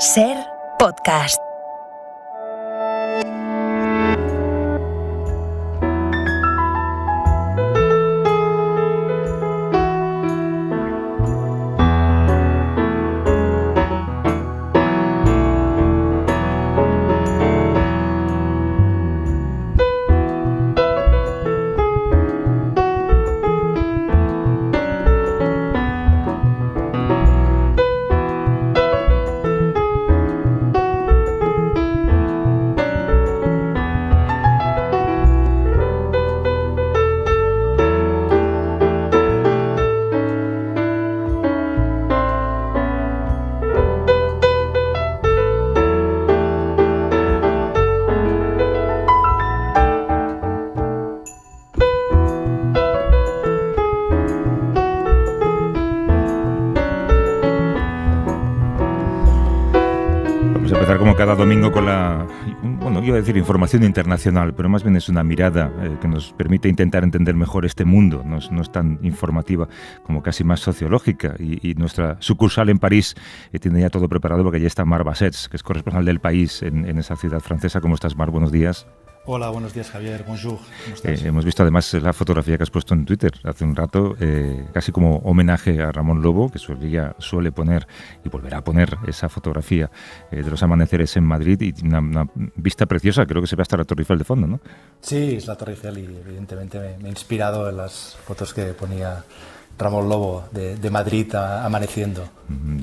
Ser Podcast. Cada domingo con la, iba a decir información internacional, pero más bien es una mirada que nos permite intentar entender mejor este mundo. No es tan informativa como casi más sociológica. Y nuestra sucursal en París tiene ya todo preparado porque ya está Mar Bassets, que es corresponsal del País en esa ciudad francesa. ¿Cómo estás, Mar? Buenos días. Hola, buenos días, Javier. Bonjour. ¿Cómo estás? Hemos visto además la fotografía que has puesto en Twitter hace un rato, casi como homenaje a Ramón Lobo, que suele poner y volverá a poner esa fotografía de los amaneceres en Madrid, y una vista preciosa. Creo que se ve hasta la Torre Eiffel de fondo, ¿no? Sí, es la Torre Eiffel y evidentemente me he inspirado en las fotos que ponía Ramón Lobo de Madrid amaneciendo.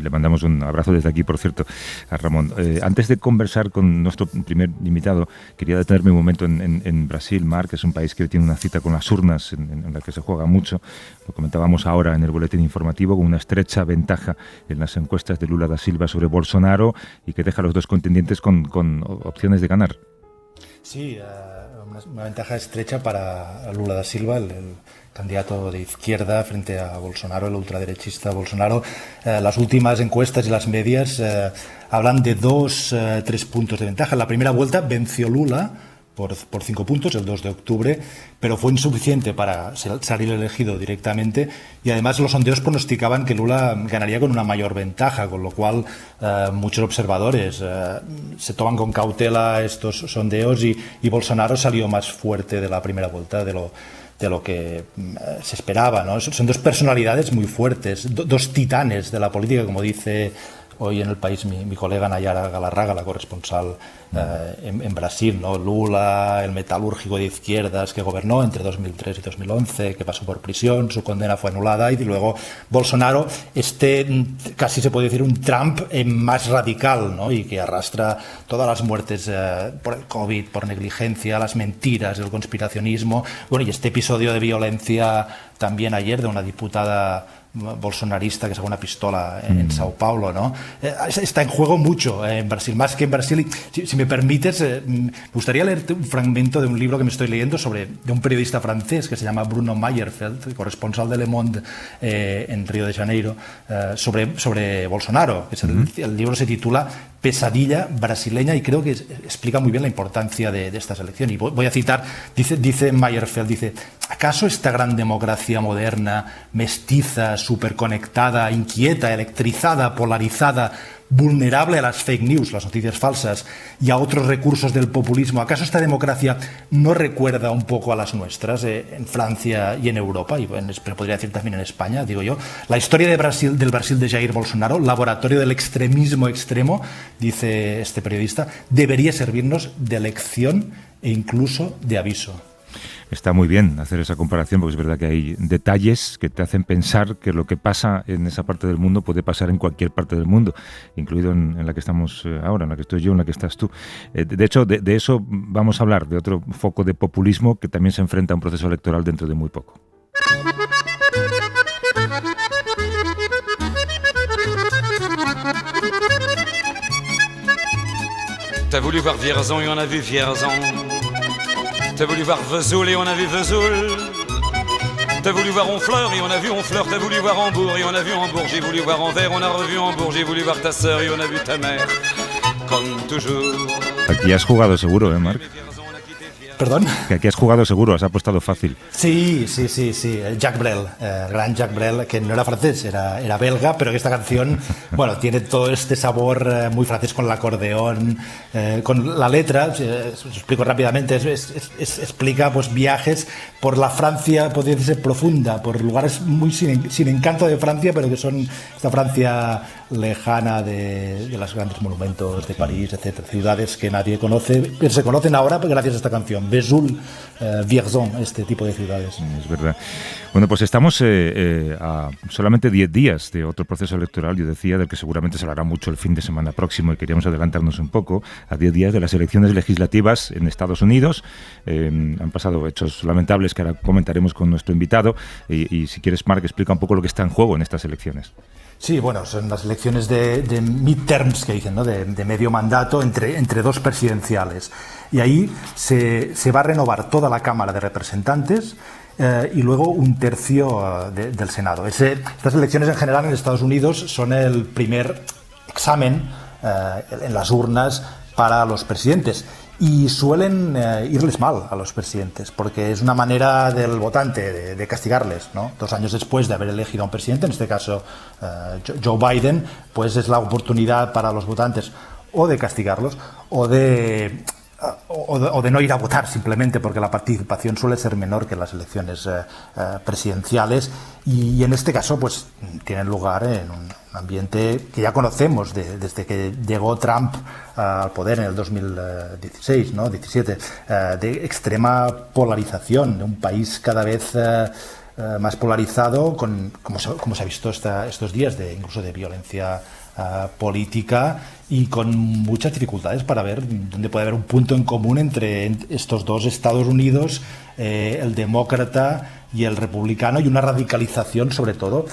Le mandamos un abrazo desde aquí, por cierto, a Ramón. Antes de conversar con nuestro primer invitado, quería detenerme un momento en Brasil, Mar, que es un país que tiene una cita con las urnas en la que se juega mucho. Lo comentábamos ahora en el boletín informativo, con una estrecha ventaja en las encuestas de Lula da Silva sobre Bolsonaro, y que deja a los dos contendientes con opciones de ganar. Sí, una ventaja estrecha para Lula da Silva, el candidato de izquierda, frente a Bolsonaro, el ultraderechista Bolsonaro. Las últimas encuestas y las medias hablan de 3 puntos de ventaja. En la primera vuelta venció Lula por 5 puntos, el 2 de octubre, pero fue insuficiente para salir elegido directamente, y además los sondeos pronosticaban que Lula ganaría con una mayor ventaja, con lo cual muchos observadores se toman con cautela estos sondeos, y Bolsonaro salió más fuerte de la primera vuelta de lo que se esperaba, ¿no? Son dos personalidades muy fuertes, dos titanes de la política, como dice hoy en El País mi colega Nayara Galarraga, la corresponsal en Brasil, ¿no? Lula, el metalúrgico de izquierdas que gobernó entre 2003 y 2011, que pasó por prisión, su condena fue anulada, y luego Bolsonaro, casi se puede decir un Trump más radical, ¿no? Y que arrastra todas las muertes por el COVID, por negligencia, las mentiras, el conspiracionismo. Bueno, y este episodio de violencia también ayer de una diputada bolsonarista que sacó una pistola en Sao Paulo, ¿no? Está en juego mucho en Brasil, más que en Brasil. Y si me permites, me gustaría leerte un fragmento de un libro que me estoy leyendo de un periodista francés que se llama Bruno Mayerfeld, corresponsal de Le Monde en Río de Janeiro, sobre Bolsonaro. El libro se titula Pesadilla brasileña, y creo que explica muy bien la importancia de esta elección. Y voy a citar, dice Mayerfeld, ¿acaso esta gran democracia moderna, mestiza, superconectada, inquieta, electrizada, polarizada, vulnerable a las fake news, las noticias falsas, y a otros recursos del populismo, ¿acaso esta democracia no recuerda un poco a las nuestras en Francia y en Europa, pero podría decir también en España, digo yo? La historia del Brasil de Jair Bolsonaro, laboratorio del extremismo extremo, dice este periodista, debería servirnos de lección e incluso de aviso. Está muy bien hacer esa comparación, porque es verdad que hay detalles que te hacen pensar que lo que pasa en esa parte del mundo puede pasar en cualquier parte del mundo, incluido en la que estamos ahora, en la que estoy yo, en la que estás tú. De hecho, de eso vamos a hablar, de otro foco de populismo que también se enfrenta a un proceso electoral dentro de muy poco. T'as voulu voir Vierzon et on a vu Vierzon. T'as voulu voir Vesoul et on a vu Vesoul. T'as voulu voir Honfleur et on a vu Honfleur. T'as voulu voir Hambourg et on a vu Hambourg. J'ai voulu voir Anvers, on a revu Hambourg. J'ai voulu voir ta sœur et on a vu ta mère. Comme toujours. Aquí has jugado seguro, Marc? ¿Perdón? Que aquí has jugado seguro, has apostado fácil. Sí. Jacques Brel, gran Jacques Brel, que no era francés, era belga, pero que esta canción, bueno, tiene todo este sabor muy francés con el acordeón, con la letra, os explico rápidamente, explica pues viajes por la Francia, podría decirse profunda, por lugares muy sin encanto de Francia, pero que son esta Francia lejana de los grandes monumentos de París, etcétera, ciudades que nadie conoce, pero se conocen ahora gracias a esta canción, Vesoul, Vierzon, este tipo de ciudades. Es verdad. Bueno, pues estamos a solamente 10 días de otro proceso electoral, yo decía, del que seguramente se hablará mucho el fin de semana próximo, y queríamos adelantarnos un poco, a 10 días de las elecciones legislativas en Estados Unidos. Han pasado hechos lamentables que ahora comentaremos con nuestro invitado, y si quieres, Marc, explica un poco lo que está en juego en estas elecciones. Sí, bueno, son las elecciones de midterms, que dicen, ¿no? de medio mandato entre dos presidenciales. Y ahí se va a renovar toda la Cámara de Representantes y luego un tercio del Senado. Estas elecciones en general en Estados Unidos son el primer examen en las urnas para los presidentes. Y suelen irles mal a los presidentes, porque es una manera del votante de castigarles, ¿no? 2 años después de haber elegido a un presidente, en este caso Joe Biden, pues es la oportunidad para los votantes o de castigarlos o de no ir a votar simplemente, porque la participación suele ser menor que en las elecciones presidenciales, y en este caso pues tienen lugar en un ambiente que ya conocemos desde que llegó Trump al poder en el 2016, ¿no? 17, de extrema polarización, de un país cada vez más polarizado, como se ha visto estos días, incluso de violencia política, y con muchas dificultades para ver dónde puede haber un punto en común entre estos dos Estados Unidos, el demócrata y el republicano, y una radicalización sobre todo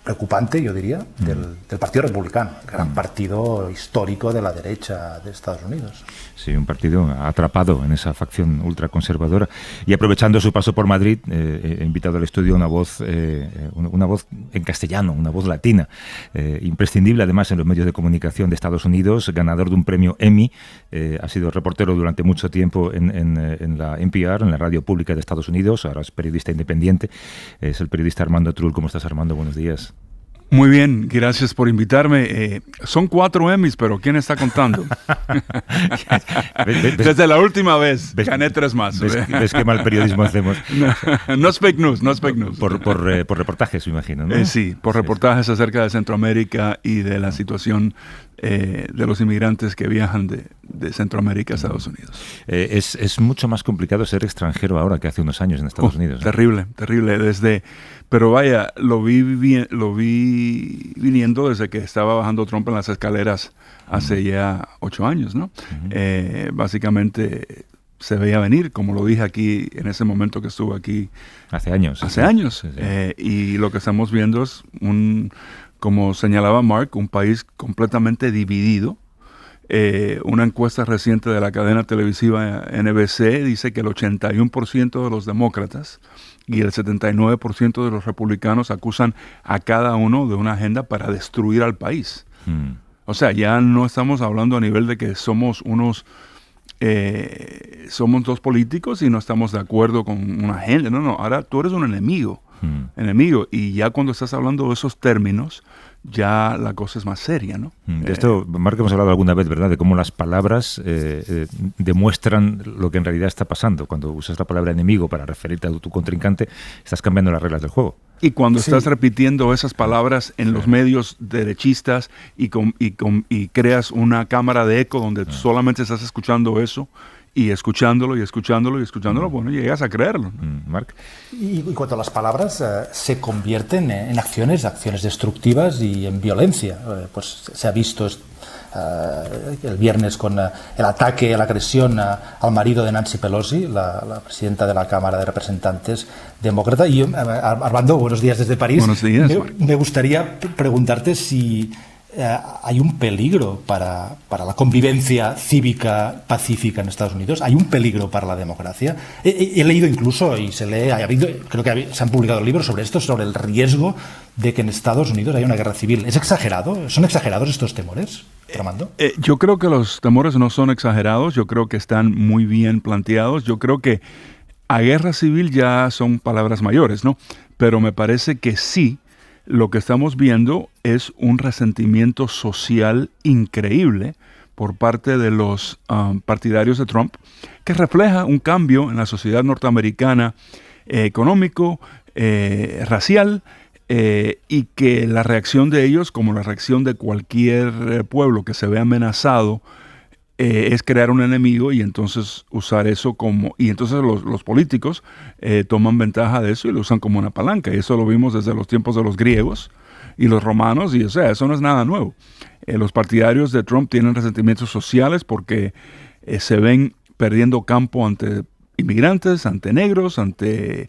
preocupante, yo diría, del Partido Republicano, gran partido histórico de la derecha de Estados Unidos. Sí, un partido atrapado en esa facción ultraconservadora. Y aprovechando su paso por Madrid, he invitado al estudio una voz en castellano, una voz latina, imprescindible además en los medios de comunicación de Estados Unidos, ganador de un premio Emmy, ha sido reportero durante mucho tiempo en la NPR, en la radio pública de Estados Unidos, ahora es periodista independiente, es el periodista Armando Trull. ¿Cómo estás, Armando? Buenos días. Muy bien, gracias por invitarme. Son 4 Emmys, pero ¿quién está contando? Desde la última vez gané 3 más. ¿Ves qué mal periodismo hacemos? No es fake news, no es fake news. Por reportajes, me imagino, ¿no? Sí, por reportajes acerca de Centroamérica y de la situación de los inmigrantes que viajan de Centroamérica a Estados Unidos. Es mucho más complicado ser extranjero ahora que hace unos años en Estados Unidos, ¿no? Terrible. Pero vaya, lo vi viniendo desde que estaba bajando Trump en las escaleras hace ya 8 años, ¿no? Básicamente se veía venir, como lo dije aquí en ese momento que estuve aquí. Hace años. Sí. Y lo que estamos viendo es como señalaba Mark, un país completamente dividido. Una encuesta reciente de la cadena televisiva NBC dice que el 81% de los demócratas y el 79% de los republicanos acusan a cada uno de una agenda para destruir al país. O sea, ya no estamos hablando a nivel de que somos dos políticos y no estamos de acuerdo con una agenda. No, ahora tú eres un enemigo. Y ya cuando estás hablando de esos términos, ya la cosa es más seria, ¿no? De esto, Marc, hemos hablado alguna vez, ¿verdad?, de cómo las palabras demuestran lo que en realidad está pasando. Cuando usas la palabra enemigo para referirte a tu contrincante, estás cambiando las reglas del juego. Y cuando estás repitiendo esas palabras en los medios derechistas y creas una cámara de eco donde solamente estás escuchando eso, y escuchándolo, bueno, llegas a creerlo. Marc. Y cuanto a las palabras, se convierten en acciones destructivas y en violencia. Pues se ha visto el viernes con el ataque, la agresión al marido de Nancy Pelosi, la presidenta de la Cámara de Representantes demócrata. Y Armando, buenos días desde París. Buenos días. Me gustaría preguntarte si hay un peligro para la convivencia cívica pacífica en Estados Unidos. Hay un peligro para la democracia. He leído incluso, y creo que se han publicado libros sobre esto, sobre el riesgo de que en Estados Unidos haya una guerra civil. ¿Es exagerado? ¿Son exagerados estos temores? tramando? Yo creo que los temores no son exagerados, yo creo que están muy bien planteados, yo creo que a guerra civil ya son palabras mayores, ¿no? Pero me parece que sí, lo que estamos viendo es un resentimiento social increíble por parte de los partidarios de Trump, que refleja un cambio en la sociedad norteamericana económico, racial, y que la reacción de ellos, como la reacción de cualquier pueblo que se ve amenazado, es crear un enemigo y entonces usar eso como... Y entonces los políticos toman ventaja de eso y lo usan como una palanca. Y eso lo vimos desde los tiempos de los griegos y los romanos, y o sea, eso no es nada nuevo. Los partidarios de Trump tienen resentimientos sociales porque se ven perdiendo campo ante inmigrantes, ante negros, ante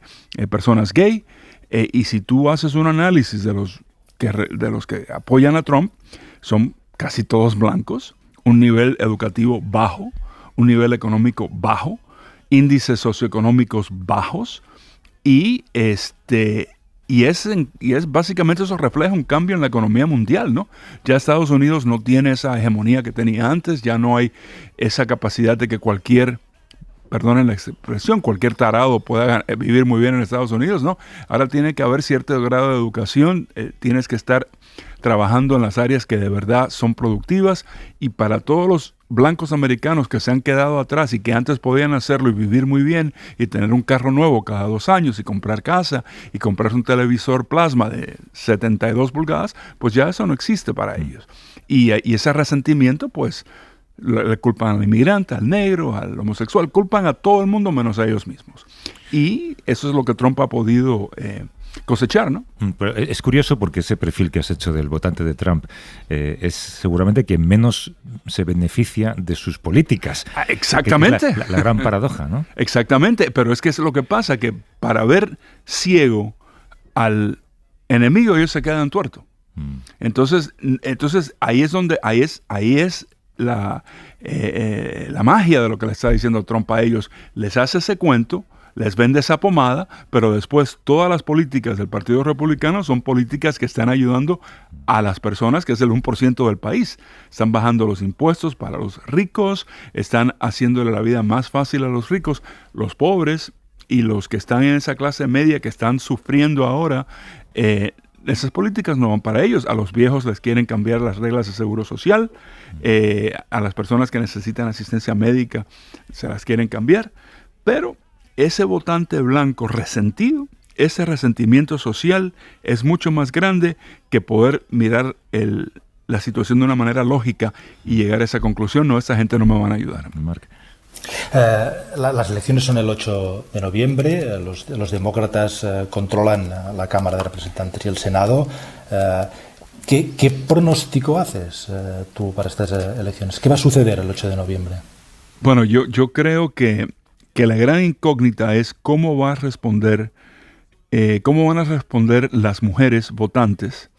personas gay. Y si tú haces un análisis de los que apoyan a Trump, son casi todos blancos, un nivel educativo bajo, un nivel económico bajo, índices socioeconómicos bajos, y básicamente eso refleja un cambio en la economía mundial, ¿no? Ya Estados Unidos no tiene esa hegemonía que tenía antes, ya no hay esa capacidad de que perdonen la expresión, cualquier tarado pueda vivir muy bien en Estados Unidos, ¿no? Ahora tiene que haber cierto grado de educación, tienes que estar trabajando en las áreas que de verdad son productivas, y para todos los blancos americanos que se han quedado atrás y que antes podían hacerlo y vivir muy bien y tener un carro nuevo cada 2 años y comprar casa y comprarse un televisor plasma de 72 pulgadas, pues ya eso no existe para ellos. Y ese resentimiento, pues, le culpan al inmigrante, al negro, al homosexual, culpan a todo el mundo menos a ellos mismos. Y eso es lo que Trump ha podido cosechar, ¿no? Pero es curioso porque ese perfil que has hecho del votante de Trump es seguramente que menos se beneficia de sus políticas. Exactamente. Es la gran paradoja, ¿no? Exactamente, pero es que es lo que pasa, que para ver ciego al enemigo ellos se quedan tuertos. Entonces ahí es la magia de lo que le está diciendo Trump a ellos. Les hace ese cuento, les vende esa pomada, pero después todas las políticas del Partido Republicano son políticas que están ayudando a las personas, que es el 1% del país. Están bajando los impuestos para los ricos, están haciéndole la vida más fácil a los ricos. Los pobres y los que están en esa clase media que están sufriendo ahora, esas políticas no van para ellos. A los viejos les quieren cambiar las reglas de seguro social, a las personas que necesitan asistencia médica se las quieren cambiar, pero ese votante blanco resentido, ese resentimiento social es mucho más grande que poder mirar la situación de una manera lógica y llegar a esa conclusión. No, esa gente no me van a ayudar. Marc. Las elecciones son el 8 de noviembre, los demócratas controlan la Cámara de Representantes y el Senado. ¿Qué pronóstico haces tú para estas elecciones? ¿Qué va a suceder el 8 de noviembre? Bueno, yo creo que la gran incógnita es cómo van a responder las mujeres votantes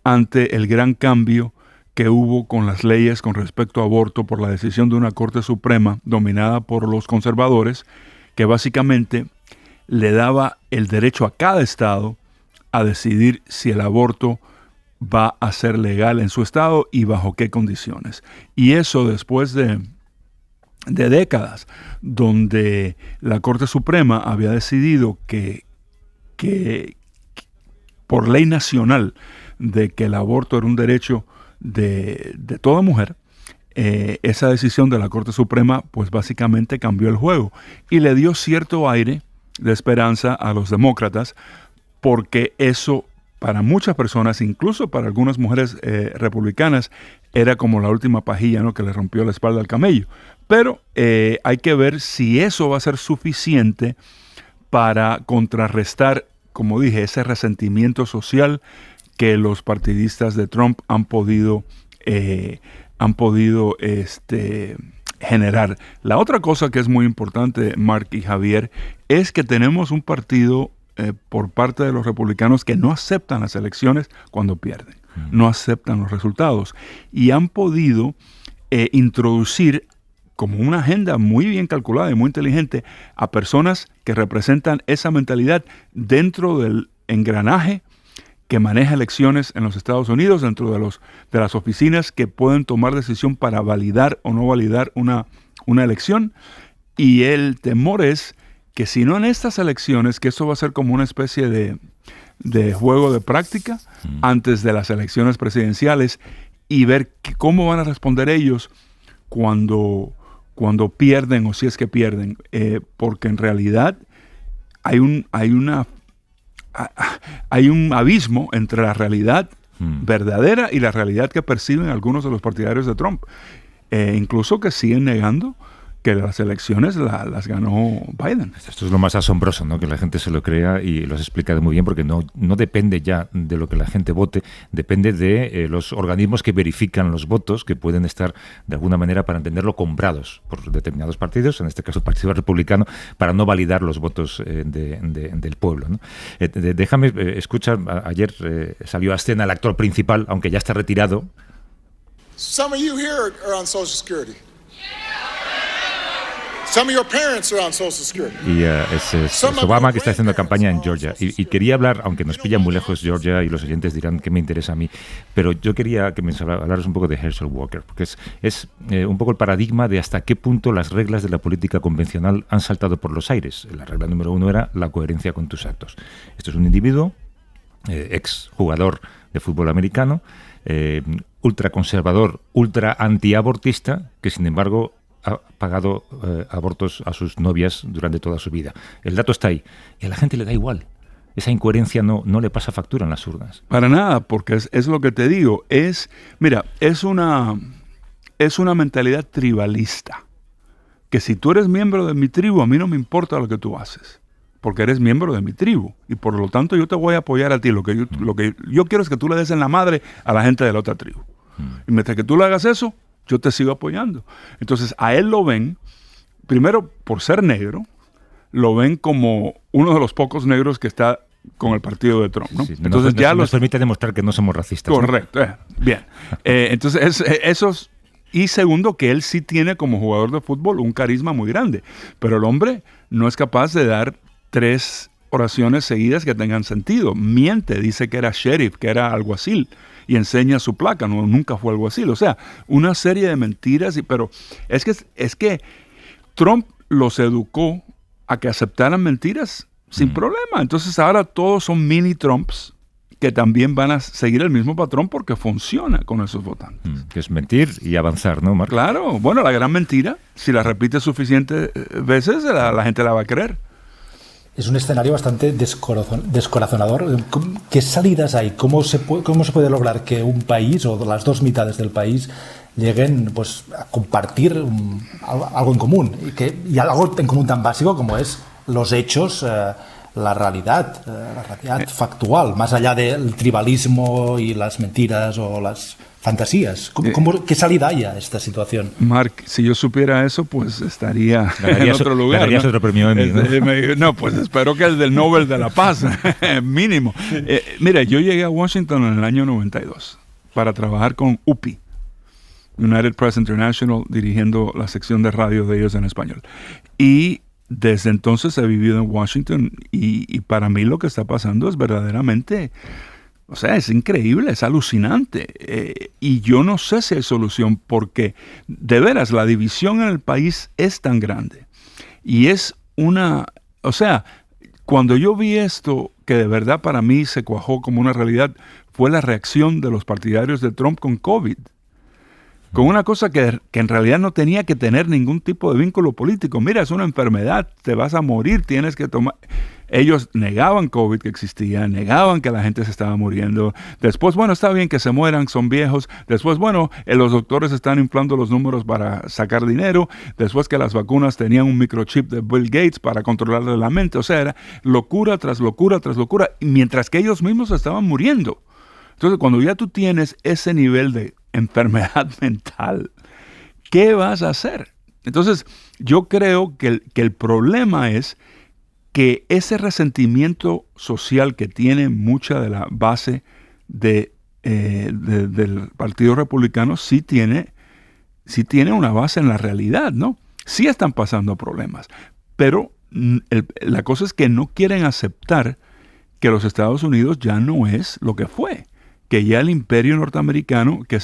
ante el gran cambio que hubo con las leyes con respecto a aborto por la decisión de una Corte Suprema dominada por los conservadores, que básicamente le daba el derecho a cada estado a decidir si el aborto va a ser legal en su estado y bajo qué condiciones. Y eso después de décadas donde la Corte Suprema había decidido que por ley nacional de que el aborto era un derecho de toda mujer, esa decisión de la Corte Suprema pues básicamente cambió el juego y le dio cierto aire de esperanza a los demócratas, porque eso para muchas personas, incluso para algunas mujeres republicanas, era como la última pajilla, ¿no?, que le rompió la espalda al camello. Pero hay que ver si eso va a ser suficiente para contrarrestar, como dije, ese resentimiento social que los partidistas de Trump han podido generar. La otra cosa que es muy importante, Marc y Javier, es que tenemos un partido por parte de los republicanos que no aceptan las elecciones cuando pierden, no aceptan los resultados, y han podido introducir como una agenda muy bien calculada y muy inteligente a personas que representan esa mentalidad dentro del engranaje que maneja elecciones en los Estados Unidos, dentro de las oficinas que pueden tomar decisión para validar o no validar una elección. Y el temor es que si no en estas elecciones, que eso va a ser como una especie de juego de práctica antes de las elecciones presidenciales, y ver cómo van a responder ellos cuando pierden, o si es que pierden, porque en realidad hay un abismo entre la realidad verdadera y la realidad que perciben algunos de los partidarios de Trump, incluso que siguen negando que las elecciones las ganó Biden. Esto es lo más asombroso, ¿no? Que la gente se lo crea, y lo has explicado muy bien, porque no depende ya de lo que la gente vote, depende de los organismos que verifican los votos, que pueden estar de alguna manera, para entenderlo, comprados por determinados partidos, en este caso el Partido Republicano, para no validar los votos del pueblo, ¿no? Déjame escuchar, ayer salió a escena el actor principal, aunque ya está retirado. Some of you here are on Social Security. Some of your parents are on Social Security. Y es Obama, que está haciendo campaña en Georgia. Y quería hablar, aunque nos pilla muy lejos Georgia, y los oyentes dirán que me interesa a mí, pero yo quería que me hablaras un poco de Herschel Walker, porque es un poco el paradigma de hasta qué punto las reglas de la política convencional han saltado por los aires. La regla número 1 era la coherencia con tus actos. Esto es un individuo, ex jugador de fútbol americano, ultraconservador, ultra antiabortista, que sin embargo ha pagado abortos a sus novias durante toda su vida. El dato está ahí. Y a la gente le da igual. Esa incoherencia no le pasa factura en las urnas. Para nada, porque es lo que te digo. Mira, es una mentalidad tribalista. Que si tú eres miembro de mi tribu, a mí no me importa lo que tú haces. Porque eres miembro de mi tribu. Y por lo tanto yo te voy a apoyar a ti. Lo que yo quiero es que tú le des en la madre a la gente de la otra tribu. Y mientras que tú le hagas eso, yo te sigo apoyando. Entonces, a él lo ven, primero, por ser negro, lo ven como uno de los pocos negros que está con el partido de Trump, ¿no? Sí, entonces nos permite demostrar que no somos racistas. Correcto, ¿no? Bien. Entonces, y segundo, que él sí tiene como jugador de fútbol un carisma muy grande, pero el hombre no es capaz de dar 3 oraciones seguidas que tengan sentido. Miente, dice que era sheriff, que era alguacil, y enseña su placa, nunca fue alguacil. O sea, una serie de mentiras, pero es que Trump los educó a que aceptaran mentiras sin problema. Entonces ahora todos son mini Trumps que también van a seguir el mismo patrón porque funciona con esos votantes. Que es mentir y avanzar, ¿no, Marc? Claro, bueno, la gran mentira, si la repites suficientes veces, la gente la va a creer. Es un escenario bastante descorazonador. ¿Qué salidas hay? ¿Cómo se puede lograr que un país o las dos mitades del país lleguen pues a compartir algo en común? Y algo en común tan básico como es los hechos, la realidad factual, más allá del tribalismo y las mentiras o las fantasías. ¿Qué salida hay a esta situación? Marc, si yo supiera eso, pues estaría en otro lugar. Ganarías, ¿no? Otro premio Emmy, ¿no? No, pues espero que el del Nobel de la Paz, mínimo. Mira, yo llegué a Washington en el año 92 para trabajar con UPI, United Press International, dirigiendo la sección de radio de ellos en español. Y desde entonces he vivido en Washington y para mí lo que está pasando es verdaderamente... O sea, es increíble, es alucinante. Y yo no sé si hay solución porque, de veras, la división en el país es tan grande. Y es o sea, cuando yo vi esto, que de verdad para mí se cuajó como una realidad, fue la reacción de los partidarios de Trump con COVID. Con una cosa que en realidad no tenía que tener ningún tipo de vínculo político. Mira, es una enfermedad, te vas a morir, tienes que tomar... Ellos negaban COVID que existía, negaban que la gente se estaba muriendo. Después, bueno, está bien que se mueran, son viejos. Después, bueno, los doctores están inflando los números para sacar dinero. Después que las vacunas tenían un microchip de Bill Gates para controlarle la mente. O sea, era locura tras locura tras locura, mientras que ellos mismos estaban muriendo. Entonces, cuando ya tú tienes ese nivel de enfermedad mental, ¿qué vas a hacer? Entonces, yo creo que el problema es que ese resentimiento social que tiene mucha de la base del Partido Republicano sí tiene una base en la realidad, ¿no? Sí están pasando problemas, pero la cosa es que no quieren aceptar que los Estados Unidos ya no es lo que fue, que ya el imperio norteamericano, que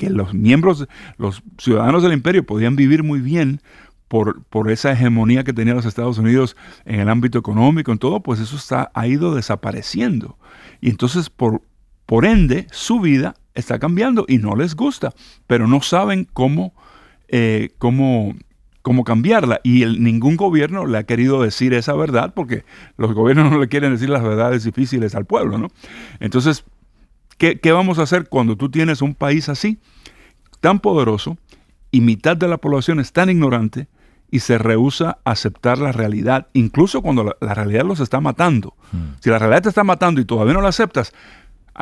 los miembros, los ciudadanos del imperio podían vivir muy bien por esa hegemonía que tenía los Estados Unidos en el ámbito económico, en todo, pues eso ha ido desapareciendo. Y entonces, por ende, su vida está cambiando y no les gusta, pero no saben cómo cambiarla. Y ningún gobierno le ha querido decir esa verdad, porque los gobiernos no le quieren decir las verdades difíciles al pueblo, ¿no? Entonces, ¿qué vamos a hacer cuando tú tienes un país así, tan poderoso, y mitad de la población es tan ignorante y se rehúsa a aceptar la realidad, incluso cuando la realidad los está matando? Si la realidad te está matando y todavía no la aceptas,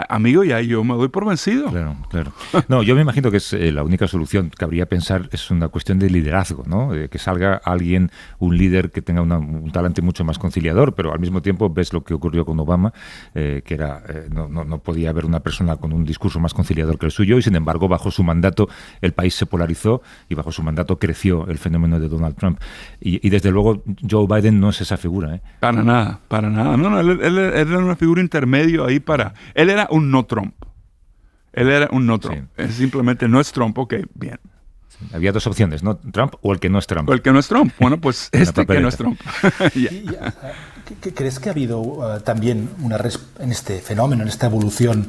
amigo, ya yo me doy por vencido. Claro, claro. No, yo me imagino que es la única solución que cabría pensar es una cuestión de liderazgo, ¿no? Que salga alguien, un líder que tenga un talante mucho más conciliador, pero al mismo tiempo ves lo que ocurrió con Obama, que era no podía haber una persona con un discurso más conciliador que el suyo, y sin embargo bajo su mandato el país se polarizó y bajo su mandato creció el fenómeno de Donald Trump. Y desde luego Joe Biden no es esa figura, ¿eh? Para nada. No, él era una figura intermedio ahí él era un no Trump. Él era un no Trump. Sí. Simplemente no es Trump, ok, bien. Sí. Había dos opciones, ¿no? Trump o el que no es Trump. O el que no es Trump. Bueno, pues que no es Trump. ¿Crees que ha habido también en este fenómeno, en esta evolución,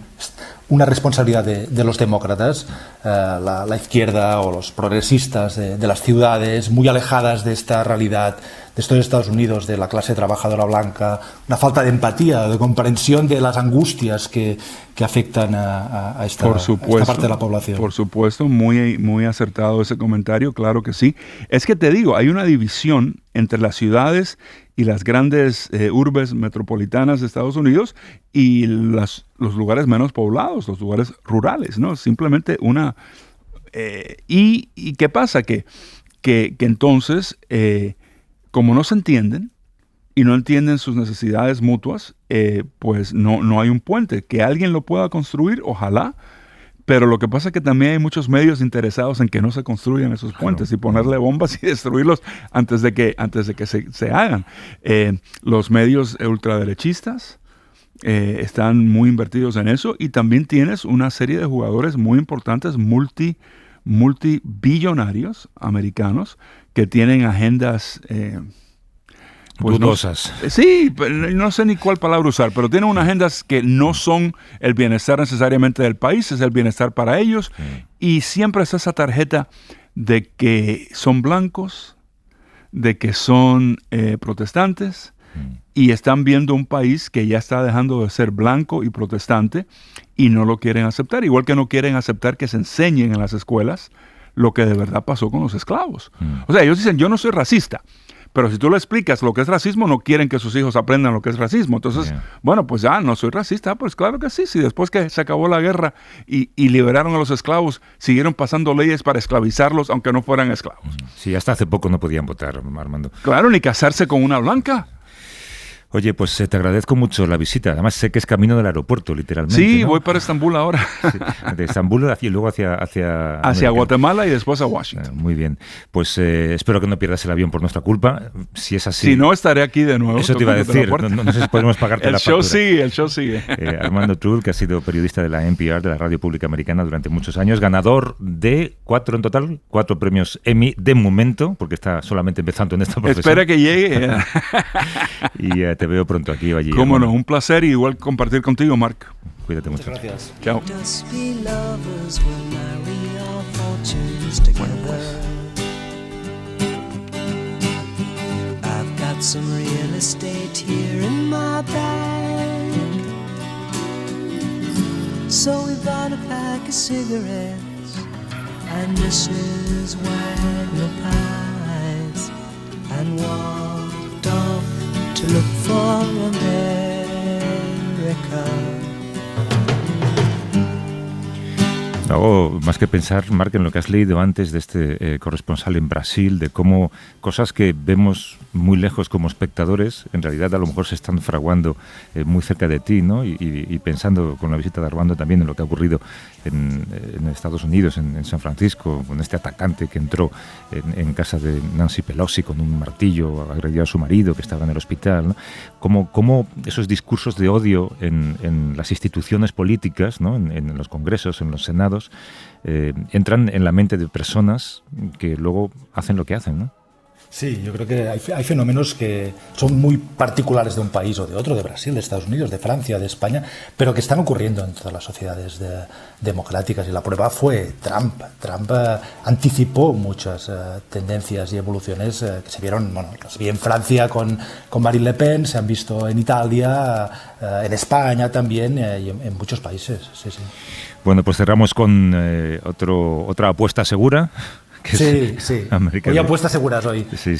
una responsabilidad de los demócratas, la izquierda o los progresistas de las ciudades muy alejadas de esta realidad de estos Estados Unidos, de la clase trabajadora blanca, una falta de empatía, de comprensión de las angustias que afectan a esta parte de la población? Por supuesto, muy, muy acertado ese comentario, claro que sí. Es que te digo, hay una división entre las ciudades y las grandes urbes metropolitanas de Estados Unidos y los lugares menos poblados, los lugares rurales, ¿no? Simplemente una... ¿Y qué pasa? Que entonces, como no se entienden y no entienden sus necesidades mutuas, pues no hay un puente. Que alguien lo pueda construir, ojalá, pero lo que pasa es que también hay muchos medios interesados en que no se construyan esos puentes y ponerle bombas y destruirlos antes de que se hagan. Los medios ultraderechistas están muy invertidos en eso, y también tienes una serie de jugadores muy importantes, multibillonarios americanos, que tienen agendas... pues dudosas. Sí, no sé ni cuál palabra usar, pero tienen unas agendas que no son el bienestar necesariamente del país, es el bienestar para ellos, y siempre es esa tarjeta de que son blancos, de que son protestantes, y están viendo un país que ya está dejando de ser blanco y protestante y no lo quieren aceptar, igual que no quieren aceptar que se enseñen en las escuelas lo que de verdad pasó con los esclavos. O sea, ellos dicen, yo no soy racista, pero si tú le explicas lo que es racismo, no quieren que sus hijos aprendan lo que es racismo. Entonces, bueno, pues ya no soy racista. Pues claro que sí. Si después que se acabó la guerra y liberaron a los esclavos, siguieron pasando leyes para esclavizarlos, aunque no fueran esclavos. Sí, hasta hace poco no podían votar, Armando. Claro, ni casarse con una blanca. Oye, pues te agradezco mucho la visita. Además, sé que es camino del aeropuerto, literalmente. Sí, ¿no? Voy para Estambul ahora. Sí, de Estambul y luego hacia Guatemala y después a Washington. Muy bien. Pues espero que no pierdas el avión por nuestra culpa. Si es así... Si no, estaré aquí de nuevo. Eso te iba a decir. No sé si podemos pagarte la factura. El show sigue. Armando Trull, que ha sido periodista de la NPR, de la Radio Pública Americana, durante muchos años. Ganador de 4 premios Emmy de momento, porque está solamente empezando en esta profesión. Espera que llegue. Y te veo pronto aquí o allí. Cómo no, un placer y igual compartir contigo, Marc. Cuídate mucho. Muchas gracias. Chao. Bueno, pues. I've got some real estate here in my bag, so we bought a pack of cigarettes and Mrs. Wagner pies and walked off to look for America. Hago más que pensar, Marc, en lo que has leído antes de este corresponsal en Brasil, de cómo cosas que vemos muy lejos como espectadores, en realidad a lo mejor se están fraguando muy cerca de ti, ¿no? Y pensando con la visita de Armando también en lo que ha ocurrido en Estados Unidos, en San Francisco, con este atacante que entró en casa de Nancy Pelosi con un martillo, agredió a su marido que estaba en el hospital, ¿no? Cómo esos discursos de odio en las instituciones políticas, ¿no? En los congresos, en los senados, entran en la mente de personas que luego hacen lo que hacen, ¿no? Sí, yo creo que hay fenómenos que son muy particulares de un país o de otro, de Brasil, de Estados Unidos, de Francia, de España, pero que están ocurriendo en todas las sociedades democráticas. Y la prueba fue Trump. Trump anticipó muchas tendencias y evoluciones que se vieron, bueno, las vi en Francia con Marine Le Pen, se han visto en Italia, en España también y en muchos países. Sí, sí. Bueno, pues cerramos con otra apuesta segura. Sí. Hoy apuestas seguras hoy. Sí.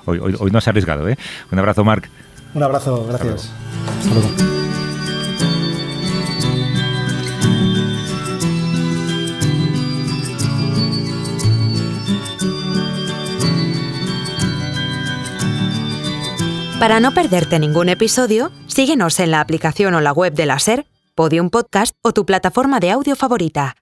Hoy no se ha arriesgado, ¿eh? Un abrazo, Marc. Un abrazo, gracias. Hasta luego. Para no perderte ningún episodio, síguenos en la aplicación o la web de la SER, Podium Podcast o tu plataforma de audio favorita.